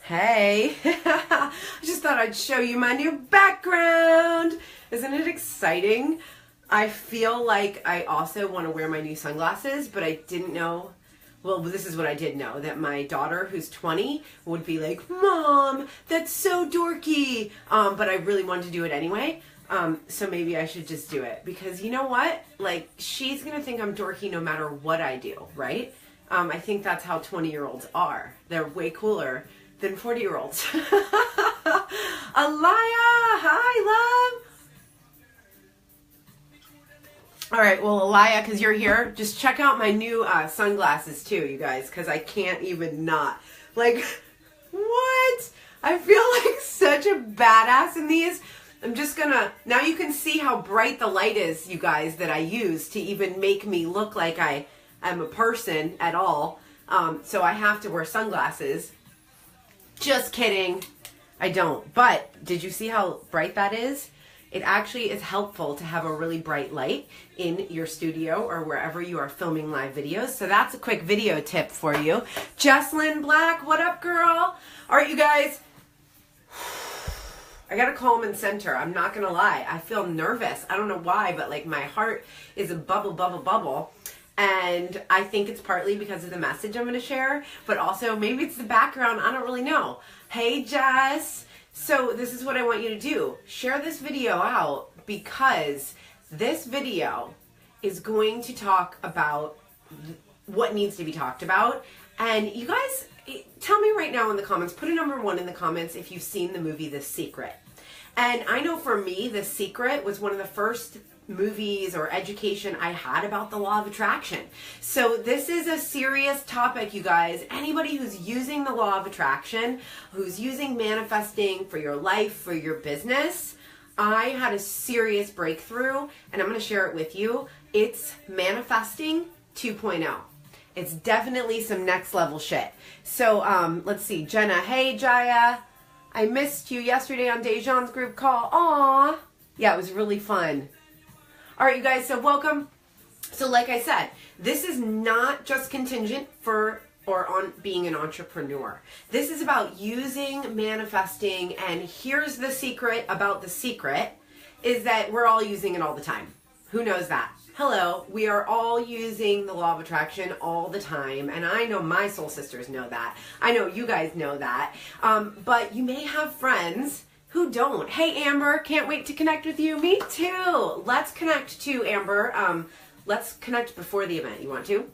Hey, I just thought I'd show you my new background. Isn't it exciting? I feel like I also want to wear my new sunglasses, but I didn't know. Well, this is what I did know, that my daughter, who's 20, would be like, Mom, that's so dorky. But I really wanted to do it anyway. So maybe I should just do it. Because you know what? Like, she's going to think I'm dorky no matter what I do, right? I think that's how 20-year-olds are. They're way cooler than 40-year-olds. Alaya, hi, love. All right, well, Alaya, because you're here, just check out my new sunglasses too, you guys, because I can't even not. Like, what? I feel like such a badass in these. I'm just gonna, now you can see how bright the light is, you guys, that I use to even make me look like I am a person at all. So I have to wear sunglasses. Just kidding. I don't. But did you see how bright that is? It actually is helpful to have a really bright light in your studio or wherever you are filming live videos. So that's a quick video tip for you. Jesslyn Black, what up, girl? All right, you guys. I got to calm and center. I'm not going to lie. I feel nervous. I don't know why, but like my heart is a bubble, bubble, bubble. And I think it's partly because of the message I'm going to share, but also maybe it's the background. I don't really know. Hey, Jess. So this is what I want you to do. Share this video out because this video is going to talk about what needs to be talked about. And you guys, tell me right now in the comments, put a number 1 in the comments if you've seen the movie The Secret. And I know for me, The Secret was one of the first movies or education I had about the law of attraction. So this is a serious topic, you guys. Anybody who's using the law of attraction, who's using manifesting for your life, for your business, I had a serious breakthrough and I'm going to share it with you. It's manifesting 2.0. It's definitely some next level shit. So let's see. Jenna, hey Jaya. I missed you yesterday on Dejan's group call. Aw. Yeah, it was really fun. All right, you guys, so welcome. So like I said, this is not just contingent for or on being an entrepreneur. This is about using, manifesting, and here's the secret about the secret is that we're all using it all the time. Who knows that? Hello, we are all using the law of attraction all the time, and I know my soul sisters know that. I know you guys know that, but you may have friends who don't. Hey, Amber, can't wait to connect with you. Me too. Let's connect too, Amber. Let's connect before the event. You want to?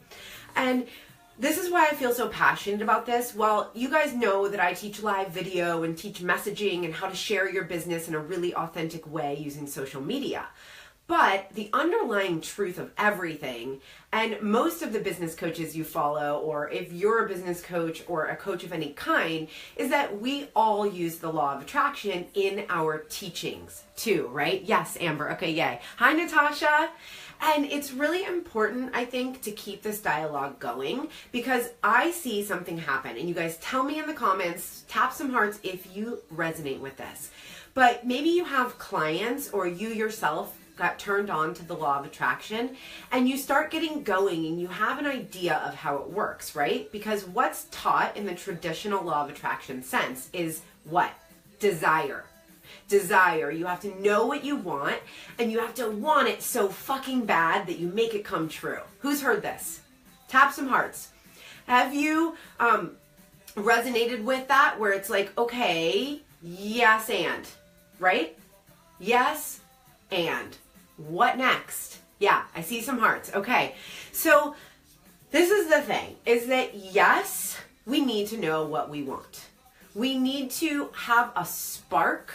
And this is why I feel so passionate about this. Well, you guys know that I teach live video and teach messaging and how to share your business in a really authentic way using social media. But the underlying truth of everything, and most of the business coaches you follow, or if you're a business coach or a coach of any kind, is that we all use the law of attraction in our teachings too, right? Yes, Amber. Okay, yay. Hi, Natasha. And it's really important, I think, to keep this dialogue going because I see something happen. And you guys tell me in the comments, tap some hearts if you resonate with this. But maybe you have clients or you yourself got turned on to the law of attraction and you start getting going and you have an idea of how it works, right? Because what's taught in the traditional law of attraction sense is what? Desire. Desire. You have to know what you want and you have to want it so fucking bad that you make it come true. Who's heard this? Tap some hearts. Have you resonated with that where it's like, okay, yes and, right? Yes and. What next? Yeah, I see some hearts. Okay, so this is the thing, is that yes, we need to know what we want. We need to have a spark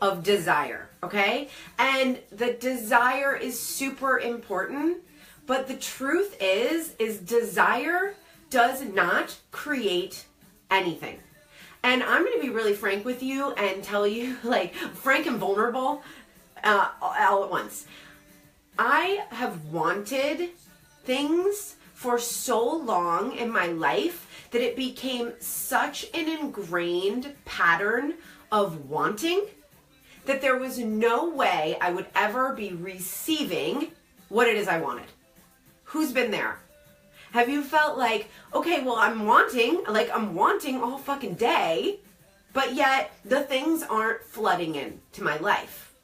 of desire, okay? And the desire is super important, but the truth is desire does not create anything. And I'm going to be really frank with you and tell you, like, frank and vulnerable all at once. I have wanted things for so long in my life that it became such an ingrained pattern of wanting that there was no way I would ever be receiving what it is I wanted. Who's been there? Have you felt like, okay, well, I'm wanting all fucking day, but yet the things aren't flooding into my life.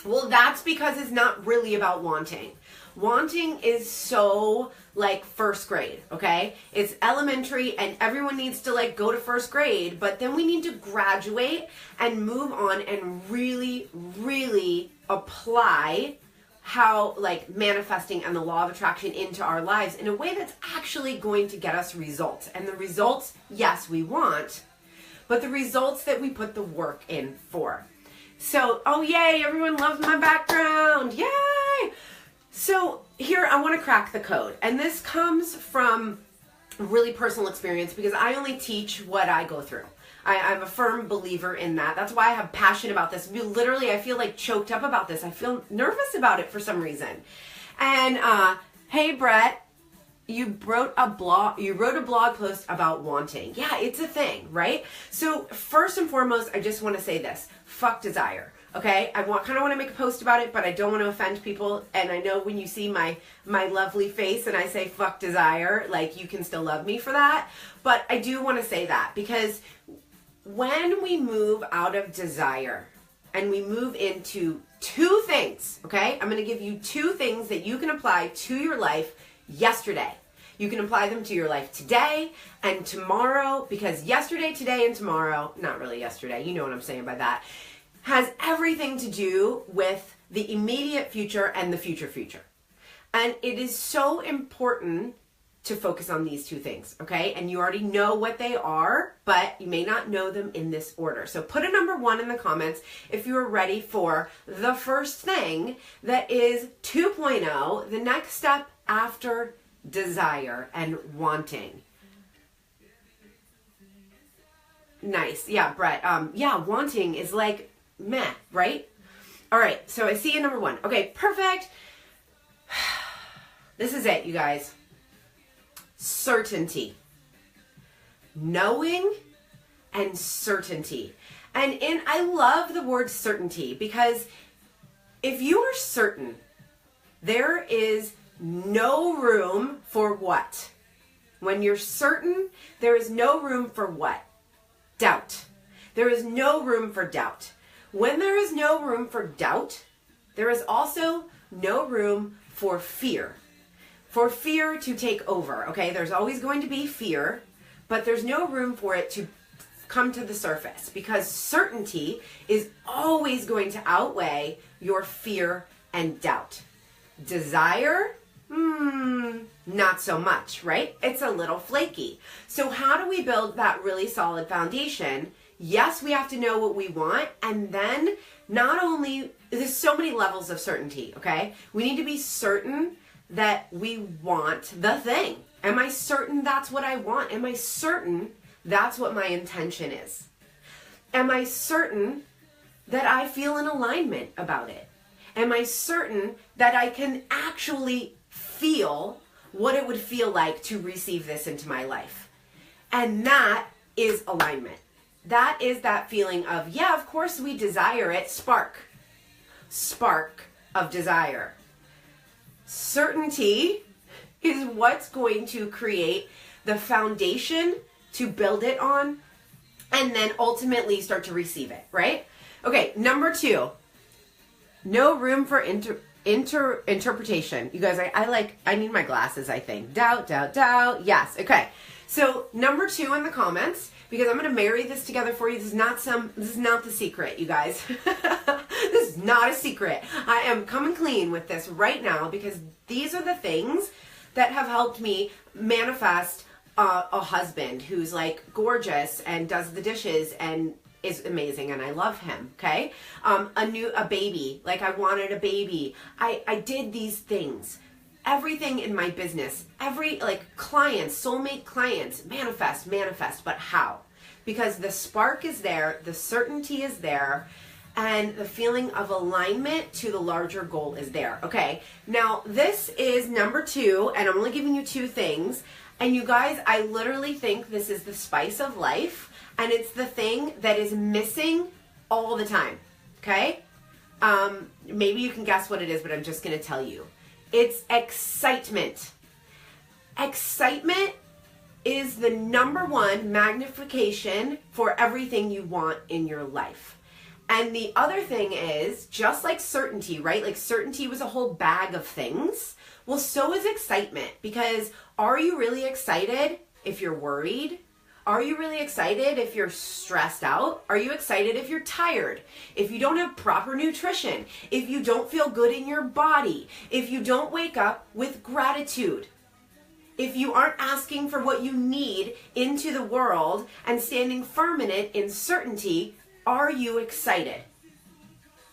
Well, that's because it's not really about wanting. Wanting is so like first grade, okay? It's elementary and everyone needs to like go to first grade, but then we need to graduate and move on and really, really apply how like manifesting and the law of attraction into our lives in a way that's actually going to get us results. And the results, yes, we want, but the results that we put the work in for. So, oh yay, everyone loves my background, yay! So here, I want to crack the code. And this comes from really personal experience because I only teach what I go through. I'm a firm believer in that. That's why I have passion about this. Literally, I feel like choked up about this. I feel nervous about it for some reason. And hey, Brett, you wrote a blog post about wanting. Yeah, it's a thing, right? So first and foremost, I just want to say this. Fuck desire. Okay, I kind of want to make a post about it, but I don't want to offend people. And I know when you see my lovely face and I say fuck desire, like you can still love me for that. But I do want to say that because when we move out of desire and we move into two things, okay, I'm going to give you two things that you can apply to your life yesterday. You can apply them to your life today and tomorrow, because yesterday, today, and tomorrow, not really yesterday, you know what I'm saying by that, has everything to do with the immediate future and the future. And it is so important to focus on these two things, okay? And you already know what they are, but you may not know them in this order. So put a number 1 in the comments if you are ready for the first thing that is 2.0, the next step after desire and wanting. Nice. Yeah, Brett. Yeah, wanting is like meh, right? All right, so I see you number 1. Okay, perfect. This is it, you guys. Certainty. Knowing and certainty. And I love the word certainty because if you are certain, there is no room for what? When you're certain, there is no room for what? Doubt. There is no room for doubt. When there is no room for doubt, there is also no room for fear. For fear to take over, okay? There's always going to be fear, but there's no room for it to come to the surface because certainty is always going to outweigh your fear and doubt. Desire, not so much, right? It's a little flaky. So how do we build that really solid foundation? Yes, we have to know what we want. And then not only, there's so many levels of certainty, okay? We need to be certain that we want the thing. Am I certain that's what I want? Am I certain that's what my intention is? Am I certain that I feel in alignment about it? Am I certain that I can actually feel what it would feel like to receive this into my life? And that is alignment. That is that feeling of, yeah, of course we desire it. Spark of desire. Certainty is what's going to create the foundation to build it on and then ultimately start to receive it, right? Okay, number 2, no room for interpretation. You guys, I need my glasses, I think. Doubt. Yes, okay. So number 2 in the comments, because I'm going to marry this together for you. This is not the secret, you guys. This is not a secret. I am coming clean with this right now because these are the things that have helped me manifest a husband who's like gorgeous and does the dishes and is amazing and I love him, okay? A baby, like I wanted a baby. I did these things. Everything in my business, every clients, soulmate clients, manifest, but how? Because the spark is there, the certainty is there, and the feeling of alignment to the larger goal is there. Okay, now this is number 2, and I'm only giving you 2 things. And you guys, I literally think this is the spice of life, and it's the thing that is missing all the time, okay? Maybe you can guess what it is, but I'm just going to tell you. It's excitement. Excitement is the #1 magnification for everything you want in your life. And the other thing is, just like certainty, right? Like certainty was a whole bag of things. Well, so is excitement, because are you really excited if you're worried? Are you really excited if you're stressed out? Are you excited if you're tired? If you don't have proper nutrition? If you don't feel good in your body? If you don't wake up with gratitude? If you aren't asking for what you need into the world and standing firm in it in certainty, are you excited?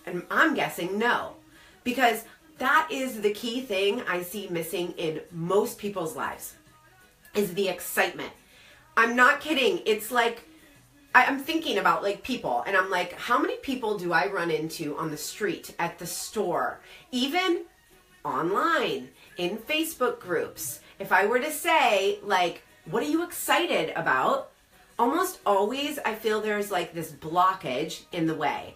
And I'm guessing no, because that is the key thing I see missing in most people's lives, is the excitement. I'm not kidding. It's like, I'm thinking about like people, and I'm like, how many people do I run into on the street, at the store, even online, in Facebook groups? If I were to say, like, what are you excited about? Almost always I feel there's like this blockage in the way.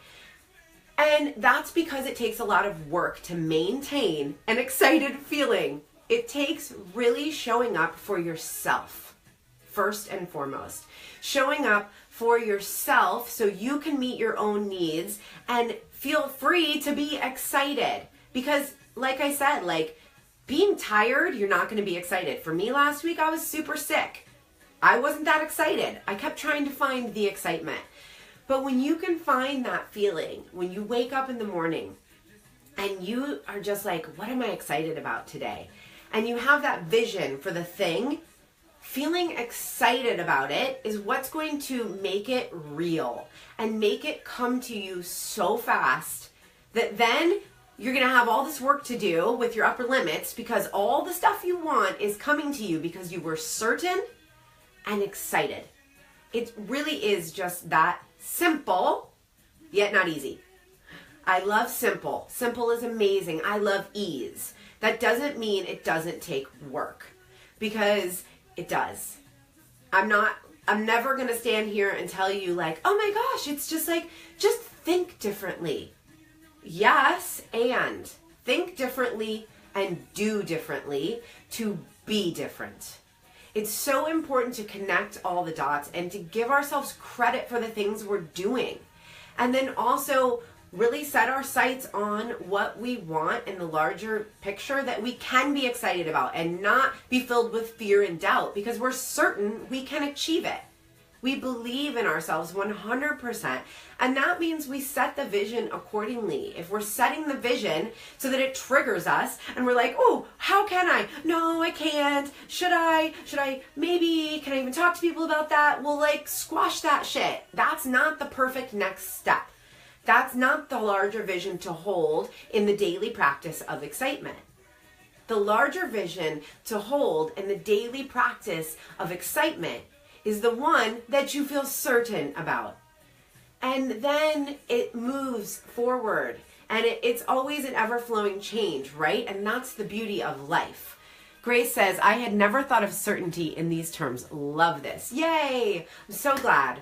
And that's because it takes a lot of work to maintain an excited feeling. It takes really showing up for yourself, first and foremost. Showing up for yourself so you can meet your own needs and feel free to be excited. Because like I said, like being tired, you're not going to be excited. For me last week, I was super sick. I wasn't that excited. I kept trying to find the excitement. But when you can find that feeling, when you wake up in the morning and you are just like, what am I excited about today? And you have that vision for the thing, feeling excited about it is what's going to make it real and make it come to you so fast that then you're going to have all this work to do with your upper limits, because all the stuff you want is coming to you because you were certain and excited. It really is just that simple, yet not easy. I love simple. Simple is amazing. I love ease. That doesn't mean it doesn't take work, because it does. I'm never going to stand here and tell you like, oh my gosh, it's just like, just think differently. Yes, and think differently and do differently to be different. It's so important to connect all the dots and to give ourselves credit for the things we're doing. And then also really set our sights on what we want in the larger picture that we can be excited about, and not be filled with fear and doubt, because we're certain we can achieve it. We believe in ourselves 100%, and that means we set the vision accordingly. If we're setting the vision so that it triggers us and we're like, oh, how can I? No, I can't. Should I? Maybe? Can I even talk to people about that? Well, like, squash that shit. That's not the perfect next step. That's not the larger vision to hold in the daily practice of excitement. The larger vision to hold in the daily practice of excitement is the one that you feel certain about. And then it moves forward. And it's always an ever-flowing change, right? And that's the beauty of life. Grace says, I had never thought of certainty in these terms. Love this. Yay! I'm so glad.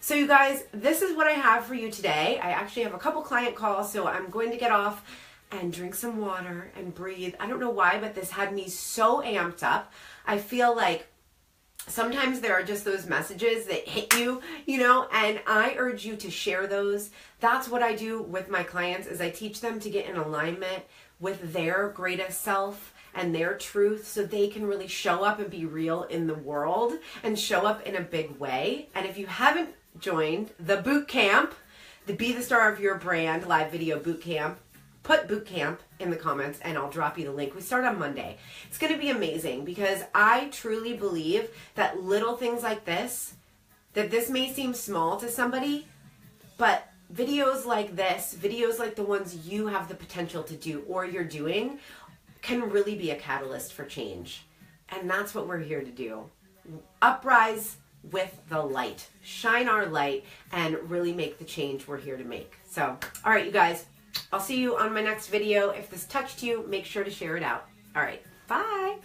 So you guys, this is what I have for you today. I actually have a couple client calls, so I'm going to get off and drink some water and breathe. I don't know why, but this had me so amped up. I feel like sometimes there are just those messages that hit you, and I urge you to share those. That's what I do with my clients, is I teach them to get in alignment with their greatest self and their truth, so they can really show up and be real in the world and show up in a big way. And if you haven't joined the boot camp, the Be the Star of Your Brand live video boot camp, put boot camp in the comments and I'll drop you the link. We start on Monday. It's going to be amazing, because I truly believe that little things like this, that this may seem small to somebody, but videos like this, videos like the ones you have the potential to do or you're doing, can really be a catalyst for change. And that's what we're here to do. Uprise with the light. Shine our light and really make the change we're here to make. So, all right, you guys. I'll see you on my next video. If this touched you, make sure to share it out. All right, bye.